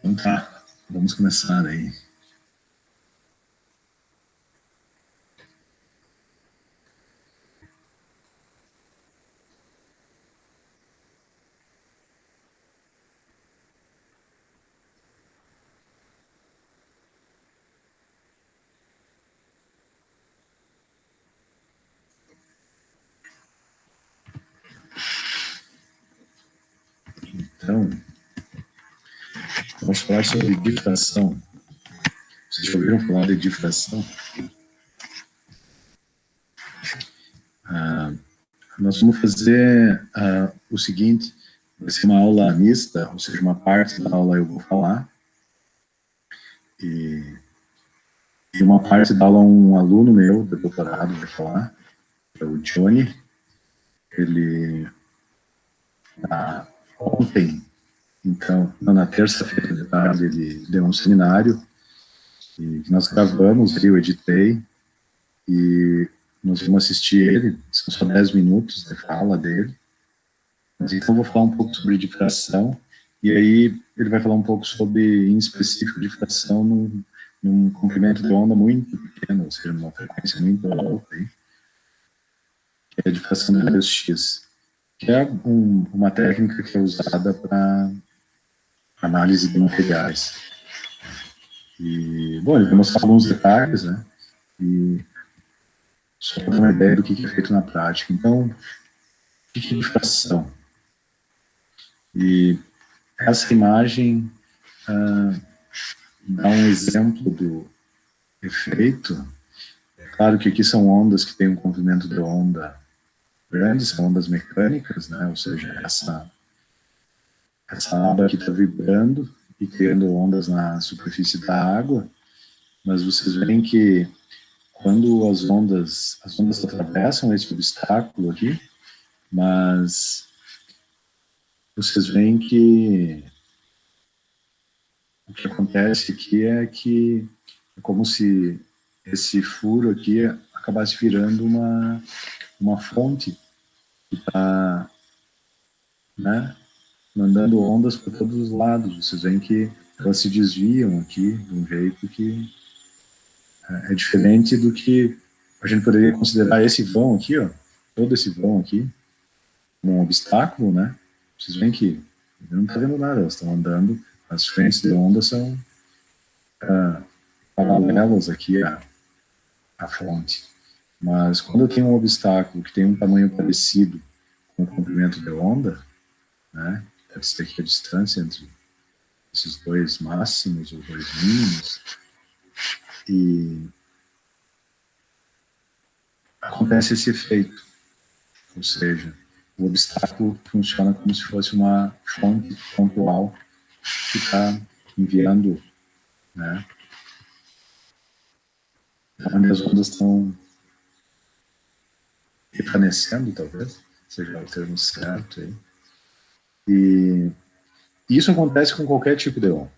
Então tá, vamos começar aí. Então, vamos falar sobre difração. Vocês já ouviram falar de difração? Nós vamos fazer o seguinte, vai ser uma aula mista, ou seja, uma parte da aula eu vou falar, e uma parte da aula um aluno meu, do doutorado, vai falar, que é o Johnny. Ele, ontem, então, na terça-feira de tarde, ele deu um seminário, e que nós gravamos, eu editei, e nós vamos assistir ele, são só 10 minutos de fala dele. Mas então eu vou falar um pouco sobre difração, e aí ele vai falar um pouco sobre, em específico, difração num comprimento de onda muito pequeno, ou seja, numa frequência muito alta, aí, que é a difração de raios X, que é uma técnica que é usada para análise de materiais. E, bom, ele vai mostrar alguns detalhes, né, e só para ter uma ideia do que é feito na prática. Então, o que é difração? E essa imagem dá um exemplo do efeito. É claro que aqui são ondas que têm um comprimento de onda grande, são ondas mecânicas, né? Ou seja, essa aba aqui está vibrando e criando ondas na superfície da água, mas vocês veem que quando as ondas atravessam esse obstáculo aqui, mas vocês veem que o que acontece aqui é que é como se esse furo aqui acabasse virando uma fonte que está, né, mandando ondas para todos os lados. Vocês veem que elas se desviam aqui de um jeito que é diferente do que a gente poderia considerar esse vão aqui, ó, todo esse vão aqui, como um obstáculo, né? Vocês veem que não está vendo nada, elas estão andando, as frentes de onda são paralelas aqui à fonte. Mas quando eu tenho um obstáculo que tem um tamanho parecido com o comprimento de onda, né, deve ser aqui a distância entre esses dois máximos ou dois mínimos, e acontece esse efeito, ou seja, o obstáculo funciona como se fosse uma fonte pontual que está enviando, né, onde as ondas estão evanescendo, talvez, seja o termo certo aí. E isso acontece com qualquer tipo de onda.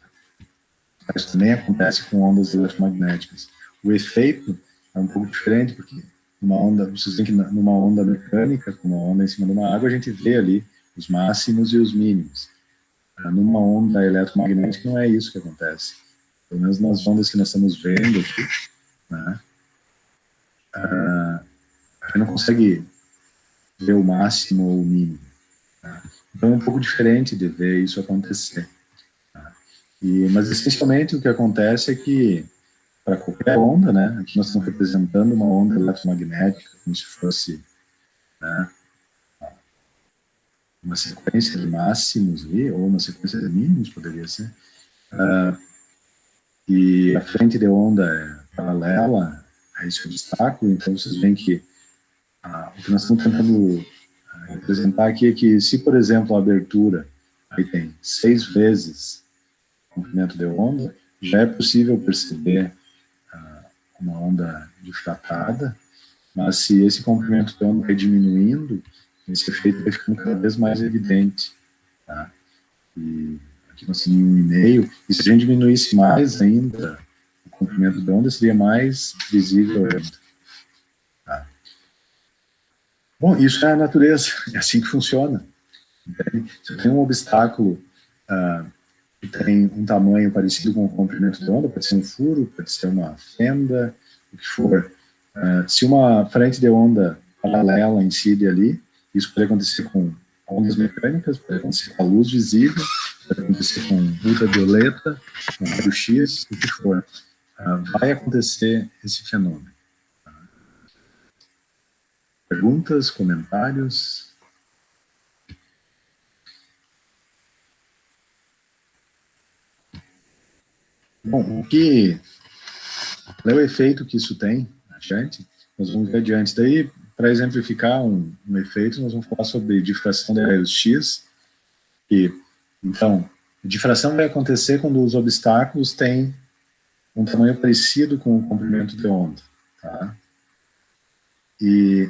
Isso também acontece com ondas eletromagnéticas. O efeito é um pouco diferente, porque numa onda, vocês veem que numa onda mecânica, com uma onda em cima de uma água, a gente vê ali os máximos e os mínimos. Numa onda eletromagnética não é isso que acontece. Pelo menos nas ondas que nós estamos vendo aqui, né, a gente não consegue ver o máximo ou o mínimo. Né? Então é um pouco diferente de ver isso acontecer. Mas essencialmente o que acontece é que para qualquer onda, né, aqui nós estamos representando uma onda eletromagnética como se fosse, né, uma sequência de máximos ali, ou uma sequência de mínimos, poderia ser, e a frente de onda é paralela a esse obstáculo, então vocês veem que o que nós estamos tentando representar aqui é que se, por exemplo, a abertura aí tem 6 vezes o comprimento de onda, já é possível perceber uma onda difratada, mas se esse comprimento de onda vai diminuindo, esse efeito vai ficando cada vez mais evidente. Tá? E aqui nós temos 1,5, e se a gente diminuísse mais ainda o comprimento de onda, seria mais visível ainda. Tá? Bom, isso é a natureza, é assim que funciona. Entende? Se eu tenho um obstáculo que tem um tamanho parecido com o comprimento de onda, pode ser um furo, pode ser uma fenda, o que for. Se uma frente de onda paralela incide ali, isso pode acontecer com ondas mecânicas, pode acontecer com a luz visível, pode acontecer com ultravioleta, com raio-x, o que for. Vai acontecer esse fenômeno. Perguntas, comentários? Bom, qual é o efeito que isso tem adiante? Nós vamos ver adiante. Daí, para exemplificar um efeito, nós vamos falar sobre difração de raios X. Então, difração vai acontecer quando os obstáculos têm um tamanho parecido com o comprimento de onda. Tá?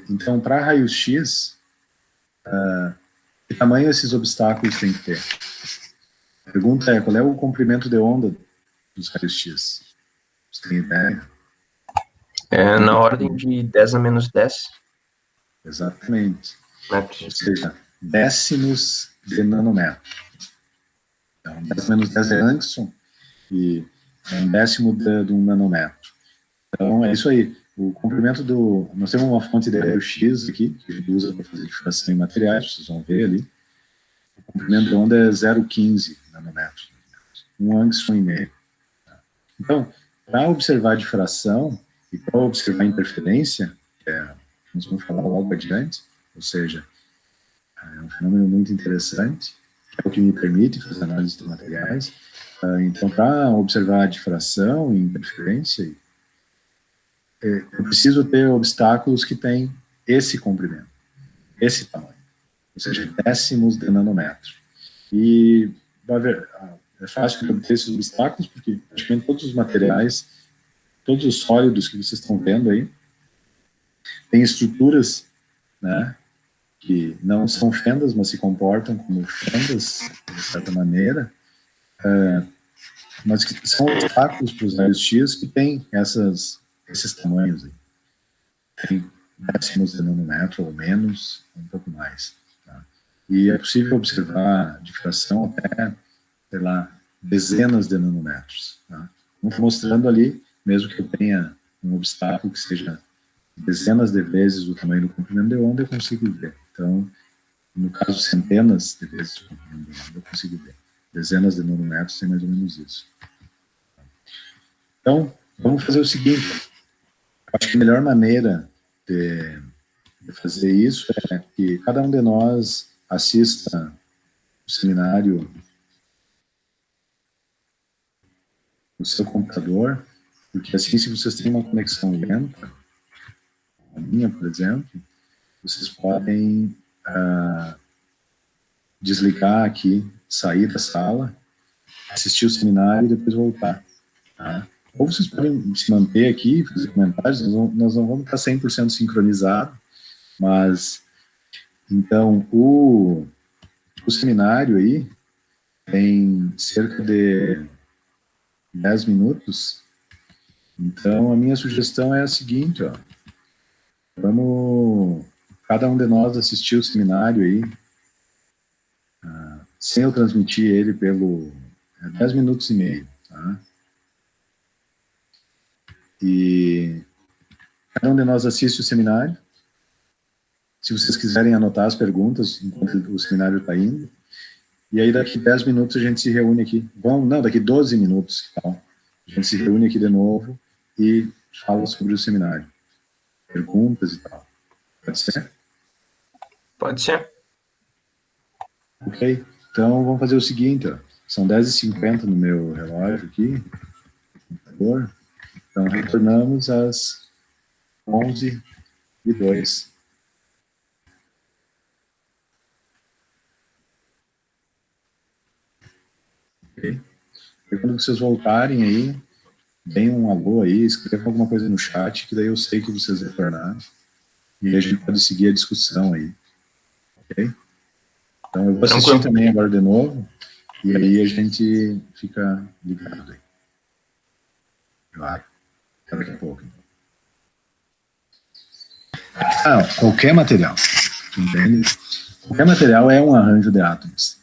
Então, para raios X, que tamanho esses obstáculos têm que ter? A pergunta é, qual é o comprimento de onda dos raios X? Você tem ideia? É na ordem de 10 a menos 10. Exatamente. Metros. Ou seja, décimos de nanômetro. Então, 10 menos 10 é Angstrom, e é um décimo de um nanômetro. Então, é isso aí. O comprimento do... Nós temos uma fonte de raio-x aqui, que a gente usa para fazer difração em materiais, vocês vão ver ali. O comprimento da onda é 0,15 nanômetros. 1 Angstrom e meio. Então, para observar a difração e para observar a interferência, nós vamos falar logo adiante, ou seja, é um fenômeno muito interessante, é o que me permite fazer análise de materiais. Então, para observar a difração e interferência, eu preciso ter obstáculos que têm esse comprimento, esse tamanho, ou seja, décimos de nanômetro. E é fácil de obter esses obstáculos, porque praticamente todos os materiais, todos os sólidos que vocês estão vendo aí, têm estruturas, né, que não são fendas, mas se comportam como fendas, de certa maneira, mas que são obstáculos para os raios X que têm esses tamanhos aí. Tem décimos de nanômetro ou menos, um pouco mais. Tá? E é possível observar difração até, sei lá, dezenas de nanômetros. Tá? Vamos mostrando ali, mesmo que eu tenha um obstáculo que seja dezenas de vezes o tamanho do comprimento de onda, eu consigo ver. Então, no caso, centenas de vezes o comprimento de onda, eu consigo ver. Dezenas de nanômetros tem mais ou menos isso. Então, vamos fazer o seguinte. Acho que a melhor maneira de fazer isso é que cada um de nós assista o seminário no seu computador, porque assim, se vocês têm uma conexão lenta, a minha, por exemplo, vocês podem desligar aqui, sair da sala, assistir o seminário e depois voltar. Tá? Ou vocês podem se manter aqui, fazer comentários, nós não vamos estar 100% sincronizados, mas, então, o seminário aí tem cerca de 10 minutos, então a minha sugestão é a seguinte, ó, vamos, cada um de nós assistir o seminário aí, sem eu transmitir ele pelo 10 minutos e meio, tá? E cada um de nós assiste o seminário. Se vocês quiserem anotar as perguntas enquanto o seminário está indo. E aí daqui 10 minutos a gente se reúne aqui. Não, daqui 12 minutos. Então, a gente se reúne aqui de novo e fala sobre o seminário. Perguntas e tal. Pode ser? Pode ser. Ok. Então vamos fazer o seguinte. Ó. São 10h50 no meu relógio aqui. Computador. Então retornamos às 11h02. Ok? E quando vocês voltarem aí, deem um alô aí, escrevam alguma coisa no chat, que daí eu sei que vocês retornaram. E a gente pode seguir a discussão aí. Ok? Então eu vou assistir também agora de novo, e aí a gente fica ligado aí. Claro. Até daqui a pouco. Qualquer material, entende? Qualquer material é um arranjo de átomos.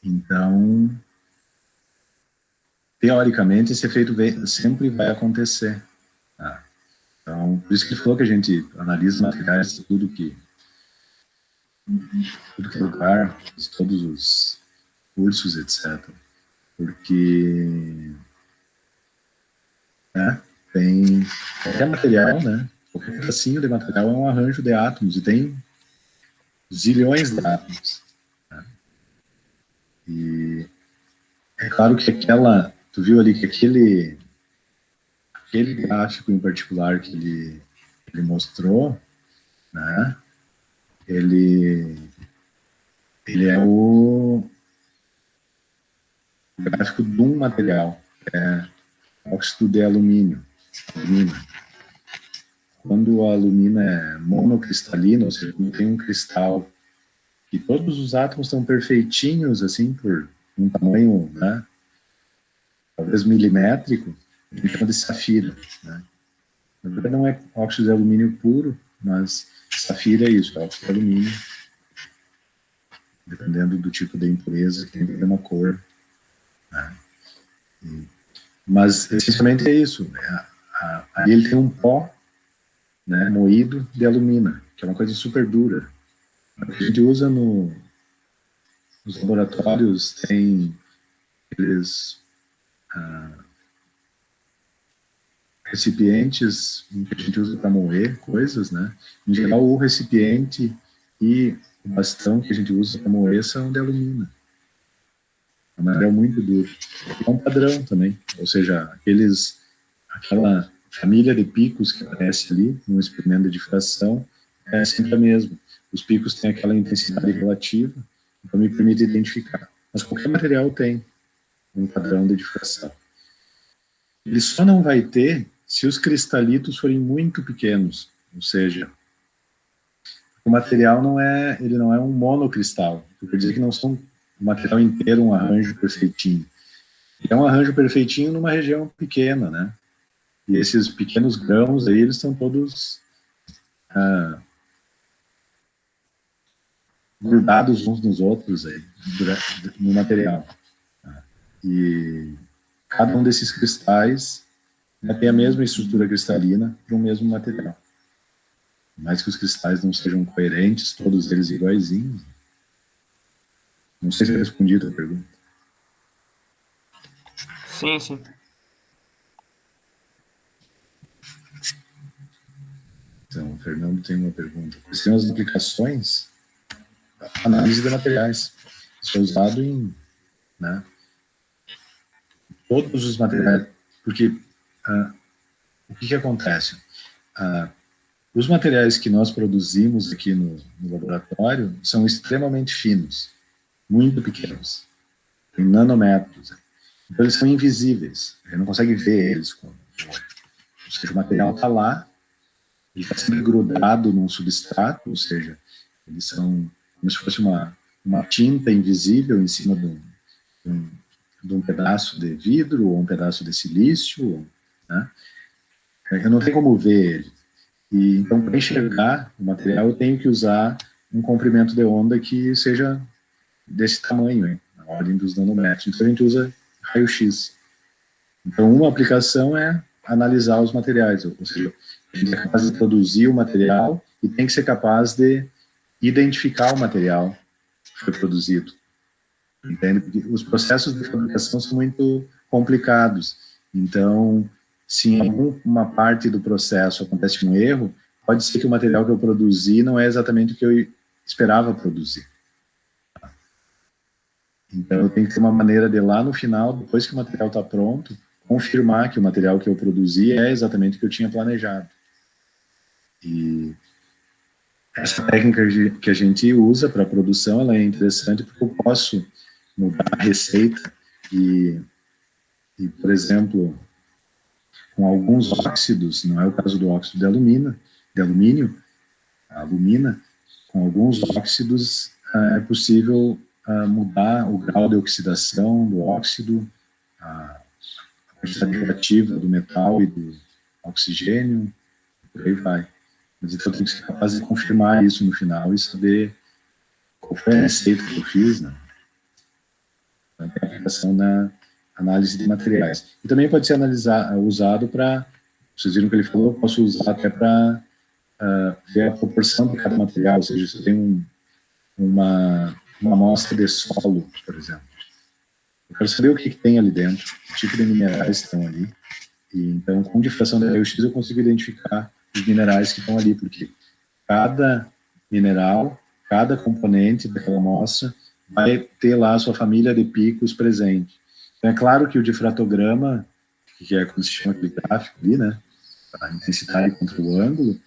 Então, teoricamente, esse efeito sempre vai acontecer. Tá? Então, por isso que ele falou que a gente analisa materiais de tudo que é lugar, de todos os cursos, etc. Porque, né, tem qualquer material, né, qualquer pedacinho de material é um arranjo de átomos, e tem zilhões de átomos. Né? E é claro que tu viu ali que aquele gráfico em particular que ele mostrou, né, ele é o gráfico de um material, é óxido de alumínio. Quando a alumina é monocristalina, ou seja, quando tem um cristal e todos os átomos estão perfeitinhos, assim, por um tamanho, né, talvez milimétrico, a gente chama de safira, né. Na verdade não é óxido de alumínio puro, mas safira é isso, é óxido de alumínio, dependendo do tipo de impureza, que tem a mesma cor, né. Mas essencialmente é isso, aí ele tem um pó, né, moído de alumina, que é uma coisa super dura. O que a gente usa nos laboratórios tem aqueles recipientes que a gente usa para moer coisas, né? Em geral, o recipiente e o bastão que a gente usa para moer são de alumina. É um material muito duro. É um padrão também, ou seja, aquela família de picos que aparece ali no experimento de difração é sempre a mesma. Os picos têm aquela intensidade relativa, então me permite identificar. Mas qualquer material tem um padrão de difração. Ele só não vai ter se os cristalitos forem muito pequenos, ou seja, o material não é um monocristal, quer dizer que não são o material inteiro um arranjo perfeitinho. É um arranjo perfeitinho numa região pequena, né? E esses pequenos grãos aí, eles estão todos grudados uns nos outros aí, no material. E cada um desses cristais tem a mesma estrutura cristalina para o mesmo material. Mais que os cristais não sejam coerentes, todos eles iguaizinhos. Não sei se eu respondi a pergunta. Sim, sim. Então, o Fernando tem uma pergunta. Quais são as aplicações? Análise de materiais. Isso é usado em, né, todos os materiais. Porque o que acontece? Os materiais que nós produzimos aqui no laboratório são extremamente finos, muito pequenos, em nanômetros. Então, eles são invisíveis. A gente não consegue ver eles com o olho. Ou seja, o material está lá, ele está sendo grudado num substrato, ou seja, eles são como se fosse uma tinta invisível em cima de um pedaço de vidro ou um pedaço de silício, né? Eu não tenho como ver ele. E, então, para enxergar o material, eu tenho que usar um comprimento de onda que seja desse tamanho, hein, na ordem dos nanômetros. Então, a gente usa raio-x. Então, uma aplicação é analisar os materiais, ou seja, a gente é capaz de produzir o material e tem que ser capaz de identificar o material que foi produzido. Entende? Porque os processos de fabricação são muito complicados. Então, se em alguma parte do processo acontece um erro, pode ser que o material que eu produzi não é exatamente o que eu esperava produzir. Então, eu tenho que ter uma maneira de lá no final, depois que o material está pronto, confirmar que o material que eu produzi é exatamente o que eu tinha planejado. E essa técnica que a gente usa para a produção, ela é interessante porque eu posso mudar a receita e, por exemplo, com alguns óxidos, não é o caso do óxido de alumínio, a alumina, com alguns óxidos é possível mudar o grau de oxidação do óxido, a quantidade relativa do metal e do oxigênio, por aí vai. Mas então eu tenho que ser capaz de confirmar isso no final e saber qual foi a receita que eu fiz, né? Então, tem a aplicação na análise de materiais. E também pode ser usado para, vocês viram que ele falou, posso usar até para ver a proporção de cada material, ou seja, se eu tenho uma amostra de solo, por exemplo. Eu quero saber o que tem ali dentro, que tipo de minerais estão ali. E, então, com difração de raio-x, eu consigo identificar os minerais que estão ali, porque cada mineral, cada componente daquela amostra vai ter lá a sua família de picos presente. Então, é claro que o difratograma, que é como se chama aquele gráfico ali, né, a intensidade contra o ângulo,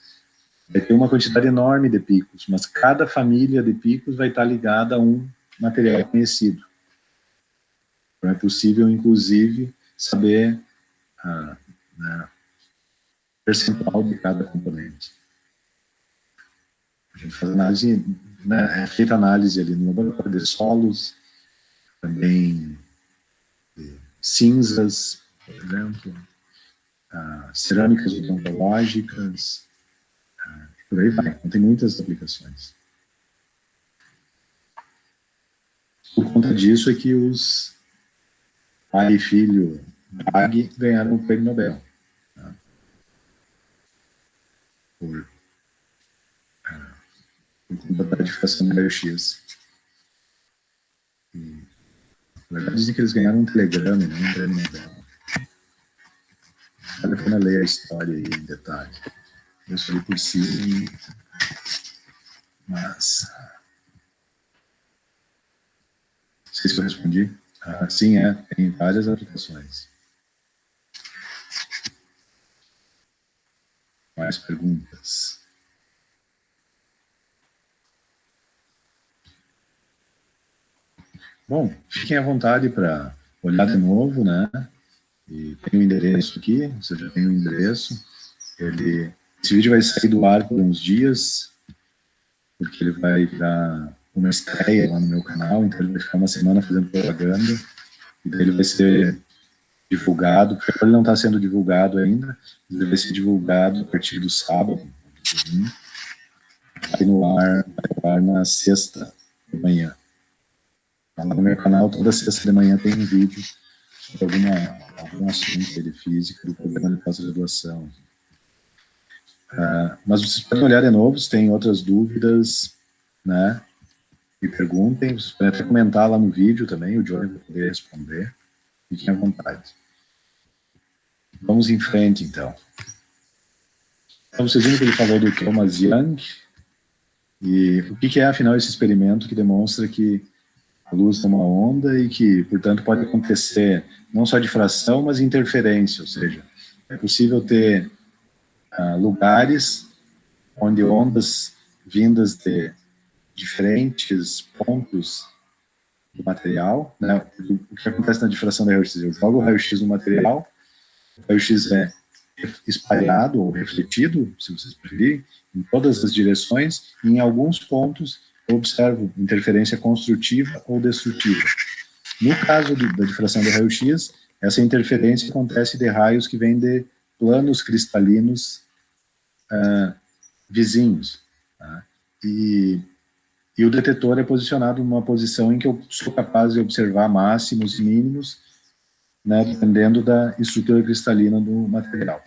vai ter uma quantidade enorme de picos, mas cada família de picos vai estar ligada a um material conhecido. Então, é possível, inclusive, saber o percentual de cada componente. A gente faz análise, né, é feita análise ali no laboratório de solos, também de cinzas, por exemplo, cerâmicas odontológicas, por aí vai. Então, tem muitas aplicações. Por conta disso é que os pai e filho Bragg ganharam o prêmio Nobel. Tá? Por conta da difração do raio-x. Na verdade, dizem que eles ganharam um telegrama, não um prêmio Nobel. Vale a pena ler a história aí em detalhe. Eu só li por cima, mas... Não sei se eu respondi. Sim, tem várias aplicações. Mais perguntas? Bom, fiquem à vontade para olhar de novo, né? E tem o endereço aqui, você já tem o endereço. Esse vídeo vai sair do ar por uns dias, porque ele vai virar uma estreia lá no meu canal, então ele vai ficar uma semana fazendo propaganda, e daí ele vai ser divulgado, porque ele não está sendo divulgado ainda, ele vai ser divulgado a partir do sábado, vai no ar na sexta de manhã. Lá no meu canal, toda sexta de manhã tem um vídeo sobre algum assunto de física do programa de pós-graduação. Mas vocês podem olhar de novo, se tem outras dúvidas, né? Me perguntem, vocês podem até comentar lá no vídeo também, o Johnny vai poder responder. Fiquem à vontade. Vamos em frente, então. Então, vocês viram que ele falou do Thomas Young, e o que é, afinal, esse experimento que demonstra que a luz é uma onda e que, portanto, pode acontecer não só difração, mas interferência, ou seja, é possível ter lugares onde ondas vindas de diferentes pontos do material, né? O que acontece na difração do raio-x? Eu jogo o raio-x no material, o raio-x é espalhado ou refletido, se vocês preferirem, em todas as direções, e em alguns pontos eu observo interferência construtiva ou destrutiva. No caso da difração do raio-x, essa interferência acontece de raios que vêm de planos cristalinos vizinhos. Tá? E o detetor é posicionado numa posição em que eu sou capaz de observar máximos e mínimos, né, dependendo da estrutura cristalina do material.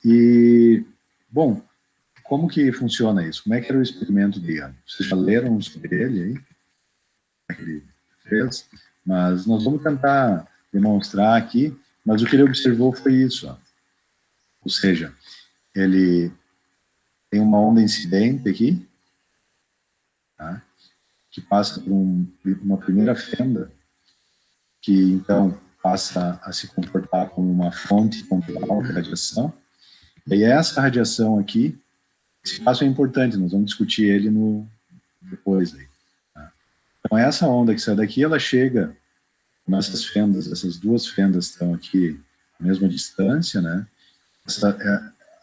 E, bom, como que funciona isso? Como é que era o experimento de Young? Vocês já leram sobre ele aí? Como é que ele fez? Mas nós vamos tentar demonstrar aqui, mas o que ele observou foi isso. Ó. Ou seja, ele tem uma onda incidente aqui, tá? Que passa por uma primeira fenda, que então passa a se comportar como uma fonte pontual de radiação. E aí essa radiação aqui, esse passo é importante, nós vamos discutir ele depois. Aí, tá? Então essa onda que sai daqui, ela chega nessas fendas, essas duas fendas estão aqui à mesma distância, né?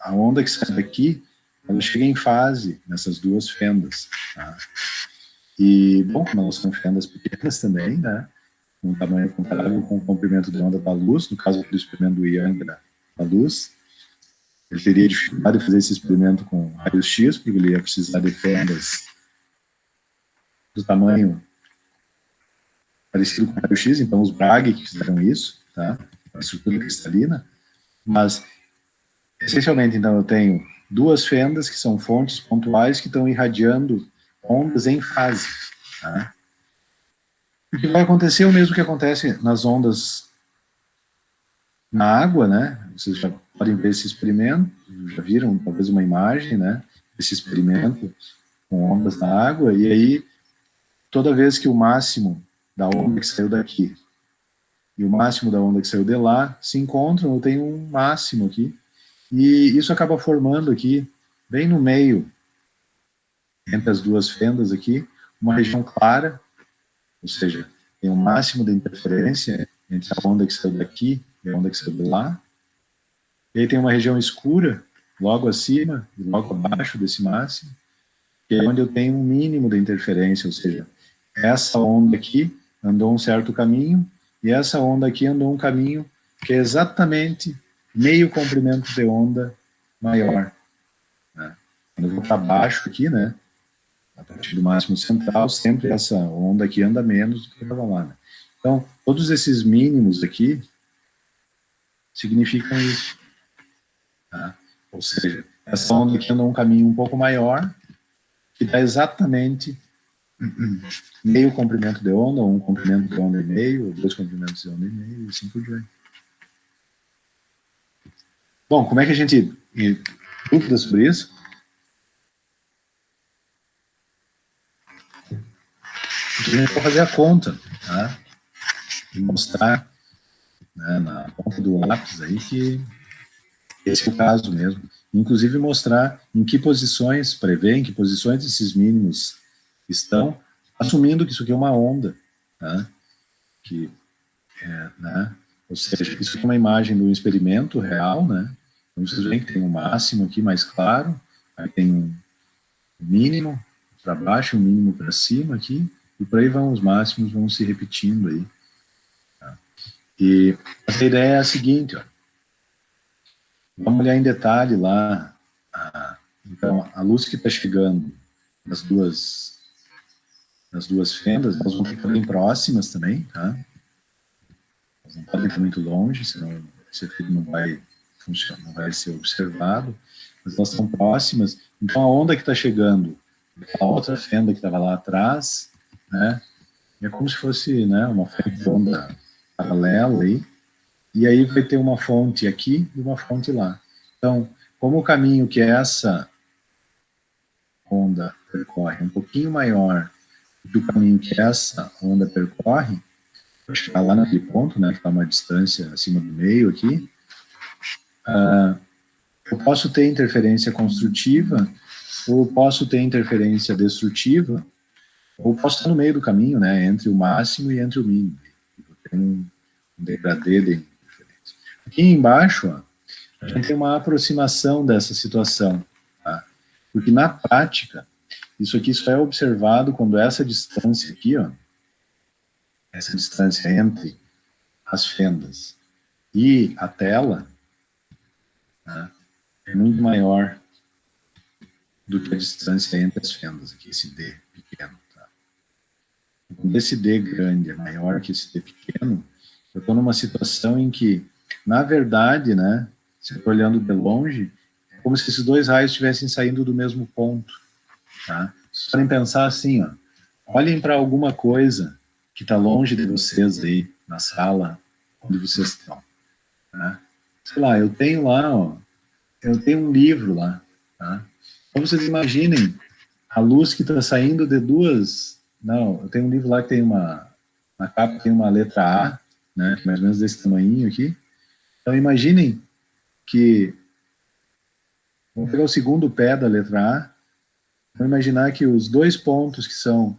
A onda que sai daqui, ela chega em fase nessas duas fendas, tá? E, bom, não são fendas pequenas também, né? Um tamanho comparável com o comprimento de onda da luz, no caso do experimento do Young da luz. Ele teria dificuldade de fazer esse experimento com raios-x, porque ele ia precisar de fendas do tamanho parecido com o raio-x, então os Bragg que fizeram isso, tá? A estrutura cristalina, mas, essencialmente, então, eu tenho duas fendas que são fontes pontuais que estão irradiando ondas em fase, tá? O que vai acontecer é o mesmo que acontece nas ondas na água, né? Vocês já podem ver esse experimento, já viram talvez uma imagem, né? Esse experimento com ondas na água, e aí toda vez que o máximo da onda que saiu daqui e o máximo da onda que saiu de lá se encontram, eu tenho um máximo aqui, e isso acaba formando aqui, bem no meio, entre as duas fendas aqui, uma região clara, ou seja, tem um máximo de interferência entre a onda que saiu daqui e a onda que saiu de lá, e aí tem uma região escura, logo acima e logo abaixo desse máximo, que é onde eu tenho um mínimo de interferência, ou seja, essa onda aqui andou um certo caminho, e essa onda aqui andou um caminho que é exatamente meio comprimento de onda maior. Né? Quando eu vou para baixo aqui, né, a partir do máximo central, sempre essa onda aqui anda menos do que estava lá. Né? Então, todos esses mínimos aqui significam isso. Tá? Ou seja, essa onda aqui anda um caminho um pouco maior, que dá exatamente meio comprimento de onda, ou um comprimento de onda e meio, ou dois comprimentos de onda e meio, e assim por diante. Bom, como é que a gente... dúvida sobre isso? A gente vai fazer a conta, tá? E mostrar, né, na ponta do lápis aí que esse é o caso mesmo. Inclusive mostrar em que posições, prever em que posições esses mínimos estão, assumindo que isso aqui é uma onda, tá? Que, né? Ou seja, isso aqui é uma imagem do experimento real, né? Então vocês veem que tem um máximo aqui mais claro, aí tem um mínimo para baixo, um mínimo para cima aqui, e por aí vão os máximos, vão se repetindo aí. Tá? E a ideia é a seguinte, ó. Vamos olhar em detalhe lá. Então, a luz que está chegando nas duas fendas, elas vão ficar bem próximas também, tá? Elas não podem estar muito longe, senão esse efeito não vai funcionar, não vai ser observado, mas elas estão próximas. Então, a onda que está chegando, a outra fenda que estava lá atrás, né, é como se fosse, né, uma frente de onda paralela aí, e aí vai ter uma fonte aqui e uma fonte lá. Então, como o caminho que essa onda percorre é um pouquinho maior do que o caminho que essa onda percorre, para chegar lá naquele ponto, né, que está uma distância acima do meio aqui, eu posso ter interferência construtiva, ou posso ter interferência destrutiva, ou posso estar no meio do caminho, né, entre o máximo e entre o mínimo. Tem um degradê de interferência. Aqui embaixo, ó, a gente tem uma aproximação dessa situação, tá? Porque na prática, isso aqui só é observado quando essa distância aqui, ó, essa distância entre as fendas e a tela, tá, é muito maior do que a distância entre as fendas, aqui, esse D pequeno. Tá? Quando esse D grande é maior que esse D pequeno, eu estou numa situação em que, na verdade, né, se eu estou olhando de longe, é como se esses dois raios estivessem saindo do mesmo ponto. Tá? Vocês podem pensar assim, ó, olhem para alguma coisa que está longe de vocês aí, na sala onde vocês estão. Tá? Sei lá, eu tenho lá, ó, eu tenho um livro lá. Tá? Então vocês imaginem a luz que está saindo de duas... Não, eu tenho um livro lá que tem na capa tem uma letra A, né, mais ou menos desse tamanhinho aqui. Então imaginem que... Vamos pegar o segundo pé da letra A. Vamos imaginar que os dois pontos que são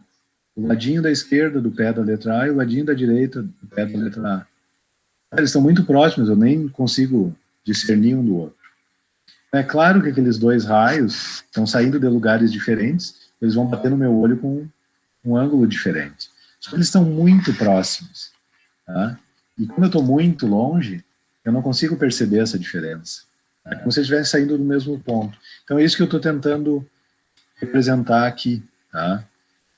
o ladinho da esquerda do pé da letra A e o ladinho da direita do pé da letra A. Eles estão muito próximos, eu nem consigo discernir um do outro. É claro que aqueles dois raios estão saindo de lugares diferentes, eles vão bater no meu olho com um ângulo diferente. Só que eles estão muito próximos. Tá? E como eu estou muito longe, eu não consigo perceber essa diferença. É como se eles estivessem saindo do mesmo ponto. Então é isso que eu estou tentando representar aqui. Tá?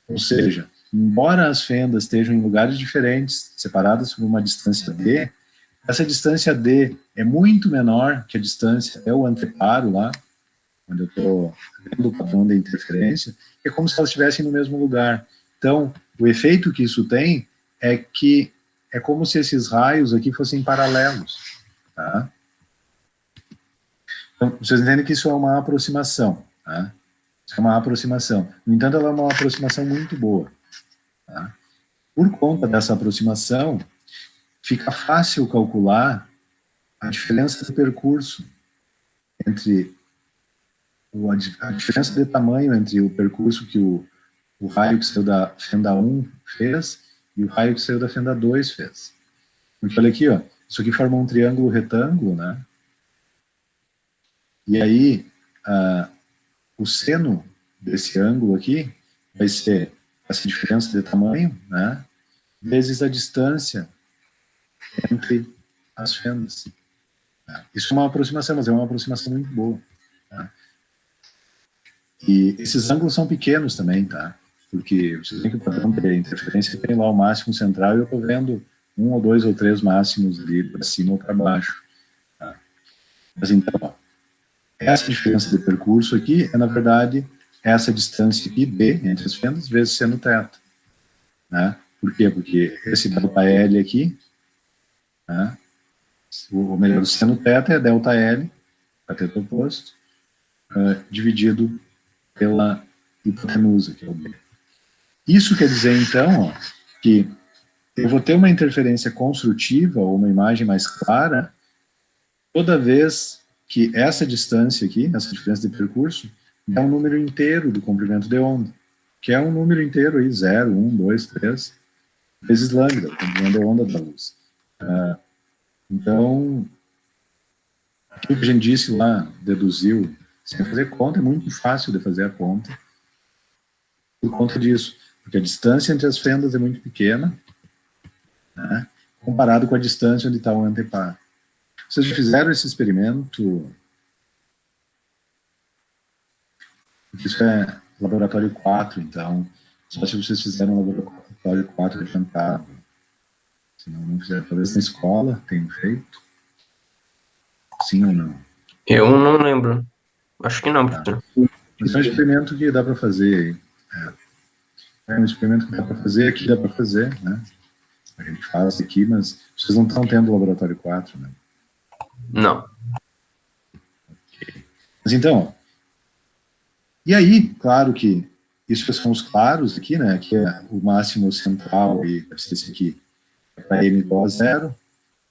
Ou seja, embora as fendas estejam em lugares diferentes, separadas por uma distância d, essa distância d é muito menor que a distância até o anteparo lá, onde eu estou vendo o padrão da interferência, é como se elas estivessem no mesmo lugar. Então, o efeito que isso tem é que é como se esses raios aqui fossem paralelos. Tá? Então, vocês entendem que isso é uma aproximação. Tá? Isso é uma aproximação. No entanto, ela é uma aproximação muito boa. Tá? Por conta dessa aproximação, fica fácil calcular a diferença de percurso entre a diferença de tamanho entre o percurso que o raio que saiu da fenda 1 fez e o raio que saiu da fenda 2 fez. Porque olha aqui, ó, isso aqui forma um triângulo retângulo, né? E aí, o seno desse ângulo aqui vai ser essa diferença de tamanho, né? Vezes a distância entre as fendas. Isso é uma aproximação, mas é uma aproximação muito boa. Tá? E esses ângulos são pequenos também, tá? Porque vocês veem que o padrão de interferência tem lá o máximo central e eu estou vendo 1 ou 2 ou 3 máximos ali para cima ou para baixo. Tá? Mas então, ó, essa diferença de percurso aqui é, na verdade, essa distância aqui, D, entre as fendas, vezes seno θ. Né? Por quê? Porque esse ΔL aqui, né? Ou melhor, o seno θ é ΔL, cateto oposto, dividido pela hipotenusa, que é o B. Isso quer dizer, então, ó, que eu vou ter uma interferência construtiva, ou uma imagem mais clara, toda vez que essa distância aqui, essa diferença de percurso, é um número inteiro do comprimento de onda, que é um número inteiro aí, 0, 1, 2, 3, vezes lambda, o comprimento de onda da luz. Então, aquilo que a gente disse lá, deduziu, sem fazer conta, é muito fácil de fazer a conta, por conta disso, porque a distância entre as fendas é muito pequena, né, comparado com a distância onde está o anteparo. Vocês já fizeram esse experimento? Isso é laboratório 4, então, só se vocês fizeram laboratório 4 adiantado. Se não fizeram, talvez na escola tenham feito. Sim ou não? Eu não lembro. Acho que não, professor. Mas é um experimento que dá para fazer. É um experimento que dá para fazer, aqui dá para fazer, né? A gente faz aqui, mas vocês não estão tendo laboratório 4, né? Não. Okay. Mas então, e aí, claro que isso são os claros aqui, né? Aqui é o máximo central e esse aqui é para m igual a 0,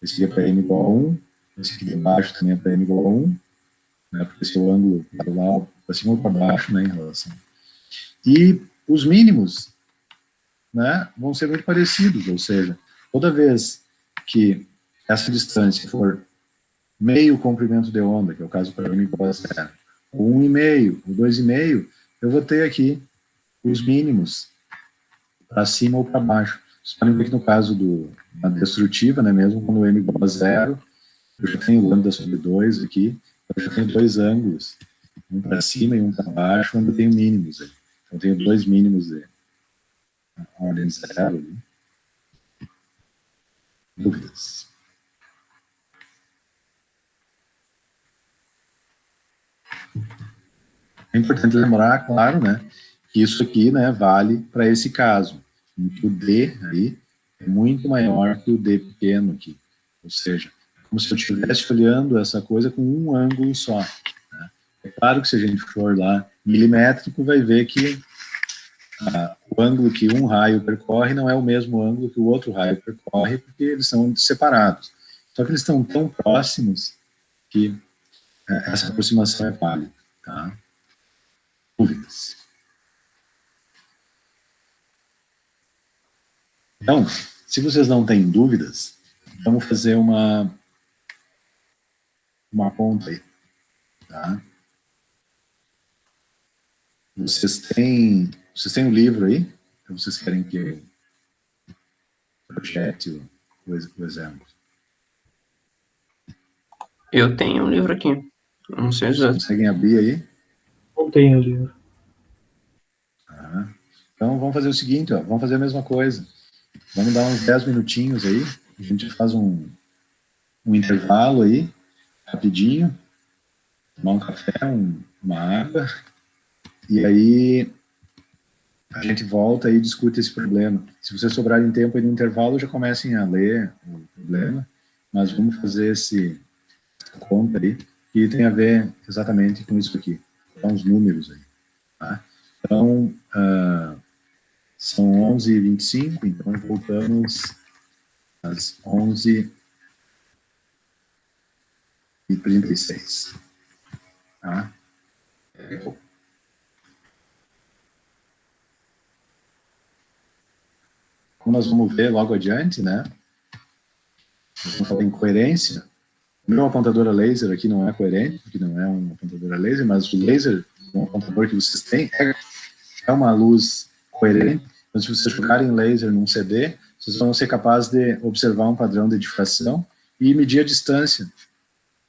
esse aqui é para m igual a 1, esse aqui de baixo também é para m igual a 1, né? Porque esse é o ângulo para lá, para cima ou para baixo, né? Em relação. E os mínimos, né, vão ser muito parecidos, ou seja, toda vez que essa distância for meio comprimento de onda, que é o caso para m igual a 0, ou 1,5, ou 2,5, eu vou ter aqui os mínimos para cima ou para baixo. Vocês podem ver que no caso da destrutiva, né, mesmo quando m igual a 0, eu já tenho lambda sobre 2 aqui, eu já tenho dois ângulos, um para cima e um para baixo, onde eu tenho mínimos. Então, eu tenho dois mínimos de ordem 0 ali. Dúvidas? É importante lembrar, claro, né, que isso aqui, né, vale para esse caso, em que o D aí é muito maior que o D pequeno aqui. Ou seja, como se eu estivesse olhando essa coisa com um ângulo só. Né? É claro que se a gente for lá milimétrico, vai ver que o ângulo que um raio percorre não é o mesmo ângulo que o outro raio percorre, porque eles são separados. Só que eles estão tão próximos que essa aproximação é válida. Tá? Dúvidas? Então, se vocês não têm dúvidas, vamos fazer uma conta aí. Tá? Vocês têm um livro aí? Ou vocês querem que eu projete o exemplo? Eu tenho um livro aqui. Não sei Vocês usar. conseguem abrir aí? Não tenho livro. Tá. Então, vamos fazer o seguinte, ó, vamos fazer a mesma coisa. Vamos dar uns 10 minutinhos aí, a gente faz um intervalo aí, rapidinho, tomar um café, uma água, e aí a gente volta e discute esse problema. Se vocês sobrarem tempo aí no intervalo, já comecem a ler o problema, mas vamos fazer essa conta aí, que tem a ver exatamente com isso aqui. São os números aí, tá? Então, são 11h25, então voltamos às 11h36. Tá? Como nós vamos ver logo adiante, né? Nós vamos falar em coerência. O meu apontador a laser aqui não é coerente, porque não é um apontador a laser, mas o laser, o apontador que vocês têm, é uma luz coerente. Então, se vocês jogarem laser num CD, vocês vão ser capazes de observar um padrão de difração e medir a distância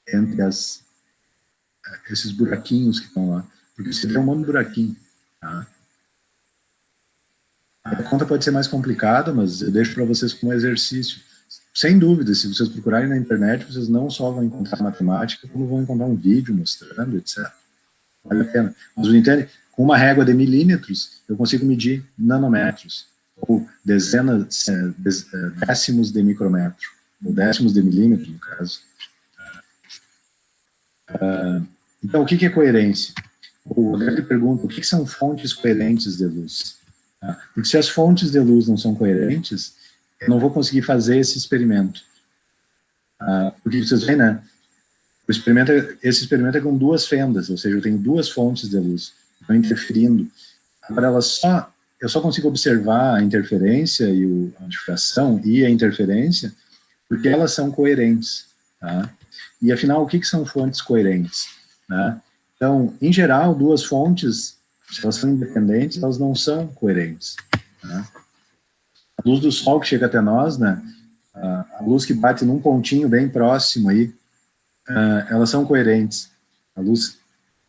entre esses buraquinhos que estão lá. Porque o CD é um monte de buraquinho. Tá? A conta pode ser mais complicada, mas eu deixo para vocês como exercício. Sem dúvida, se vocês procurarem na internet, vocês não só vão encontrar matemática, como vão encontrar um vídeo mostrando, etc. Vale a pena. Mas entende? Com uma régua de milímetros, eu consigo medir nanômetros, ou décimos de micrômetro, ou décimos de milímetro, no caso. Então, o que é coerência? O André pergunta, o que são fontes coerentes de luz? Porque se as fontes de luz não são coerentes, eu não vou conseguir fazer esse experimento. Porque vocês veem, né? Esse experimento é com duas fendas, ou seja, eu tenho duas fontes de luz, estão interferindo. Agora, eu só consigo observar a interferência e a difração e a interferência porque elas são coerentes. Tá? E, afinal, o que são fontes coerentes? Né? Então, em geral, duas fontes, se elas são independentes, elas não são coerentes. Tá? A luz do sol que chega até nós, né? A luz que bate num pontinho bem próximo aí, elas são coerentes.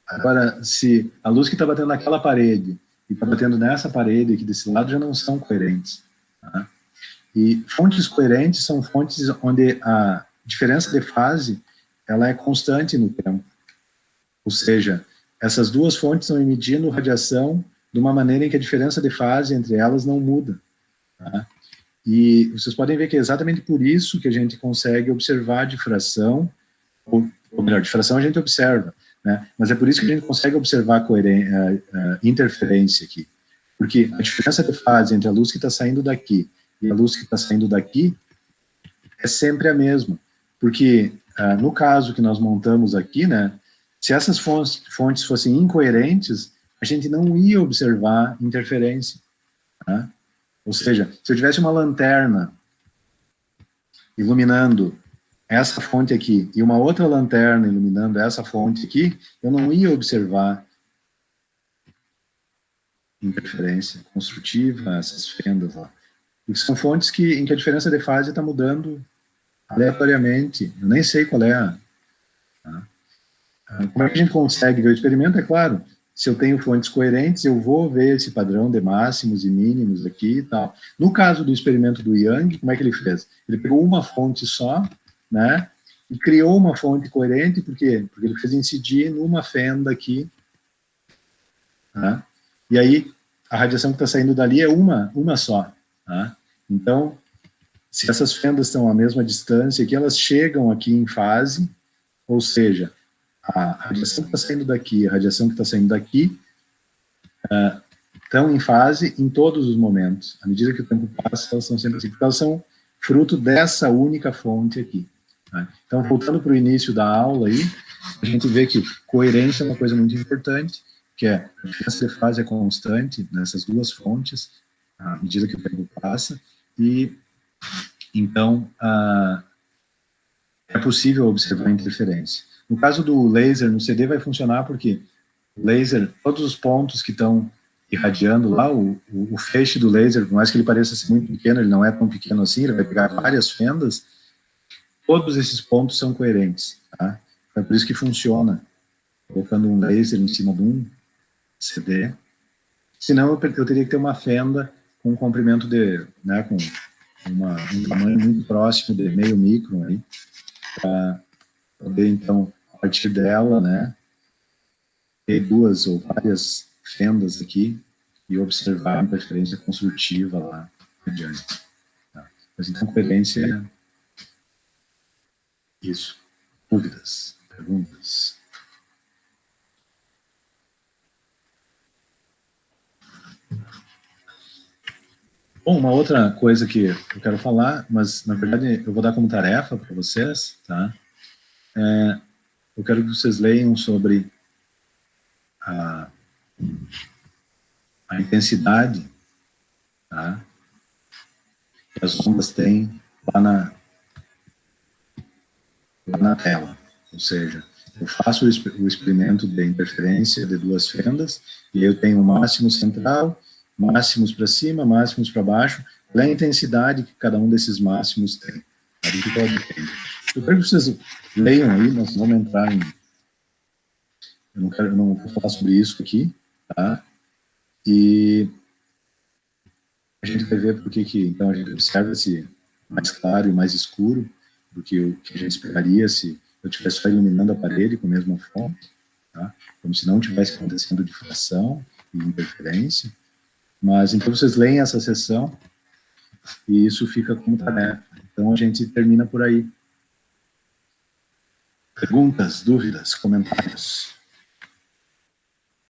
Agora, se a luz que está batendo naquela parede e está batendo nessa parede aqui desse lado, já não são coerentes. Tá? E fontes coerentes são fontes onde a diferença de fase ela é constante no tempo. Ou seja, essas duas fontes estão emitindo radiação de uma maneira em que a diferença de fase entre elas não muda. Tá? E vocês podem ver que é exatamente por isso que a gente consegue observar a difração, ou melhor, difração a gente observa, né? Mas é por isso que a gente consegue observar a interferência aqui. Porque a diferença de fase entre a luz que está saindo daqui e a luz que está saindo daqui é sempre a mesma. Porque, no caso que nós montamos aqui, né, se essas fontes fossem incoerentes, a gente não ia observar interferência. Tá? Ou seja, se eu tivesse uma lanterna iluminando essa fonte aqui e uma outra lanterna iluminando essa fonte aqui, eu não ia observar interferência construtiva, essas fendas lá. Porque são fontes em que a diferença de fase está mudando aleatoriamente. Eu nem sei qual é tá? Como é que a gente consegue ver o experimento? É claro, se eu tenho fontes coerentes, eu vou ver esse padrão de máximos e mínimos aqui e tal. No caso do experimento do Young, como é que ele fez? Ele pegou uma fonte só, né, e criou uma fonte coerente, por quê? Porque ele fez incidir numa fenda aqui, tá? E aí a radiação que está saindo dali é uma só. Tá? Então, se essas fendas estão à mesma distância aqui, elas chegam aqui em fase, ou seja, a radiação que está saindo daqui e a radiação que está saindo daqui estão em fase em todos os momentos. À medida que o tempo passa, elas estão sempre assim, porque elas são fruto dessa única fonte aqui. Tá? Então, voltando para o início da aula aí, a gente vê que coerência é uma coisa muito importante, que a diferença de fase é constante nessas duas fontes, à medida que o tempo passa, e então é possível observar a interferência. No caso do laser, no CD vai funcionar porque o laser, todos os pontos que estão irradiando lá, o feixe do laser, por mais que ele pareça ser muito pequeno, ele não é tão pequeno assim, ele vai pegar várias fendas, todos esses pontos são coerentes. Tá? É por isso que funciona, colocando um laser em cima de um CD, senão eu teria que ter uma fenda com um comprimento de, né, com um tamanho muito próximo de meio micron aí, para poder, então, a partir dela, né, ter duas ou várias fendas aqui e observar a interferência construtiva lá adiante. Tá? Mas então, coerência é isso. Dúvidas? Perguntas? Bom, uma outra coisa que eu quero falar, mas na verdade eu vou dar como tarefa para vocês, tá? Eu quero que vocês leiam sobre a intensidade, tá? Que as ondas têm lá na tela. Ou seja, eu faço o experimento de interferência de duas fendas e eu tenho um máximo central, máximos para cima, máximos para baixo. Qual é a intensidade que cada um desses máximos tem? Eu quero que vocês leiam aí, nós vamos entrar em... Eu não vou falar sobre isso aqui, tá? E a gente vai ver porque que, então, a gente observa esse mais claro e mais escuro do que o que a gente esperaria se eu estivesse só iluminando a parede com a mesma fonte, tá? Como se não tivesse acontecendo difração e interferência. Mas, então, vocês leem essa sessão e isso fica como tarefa. Então, a gente termina por aí. Perguntas, dúvidas, comentários?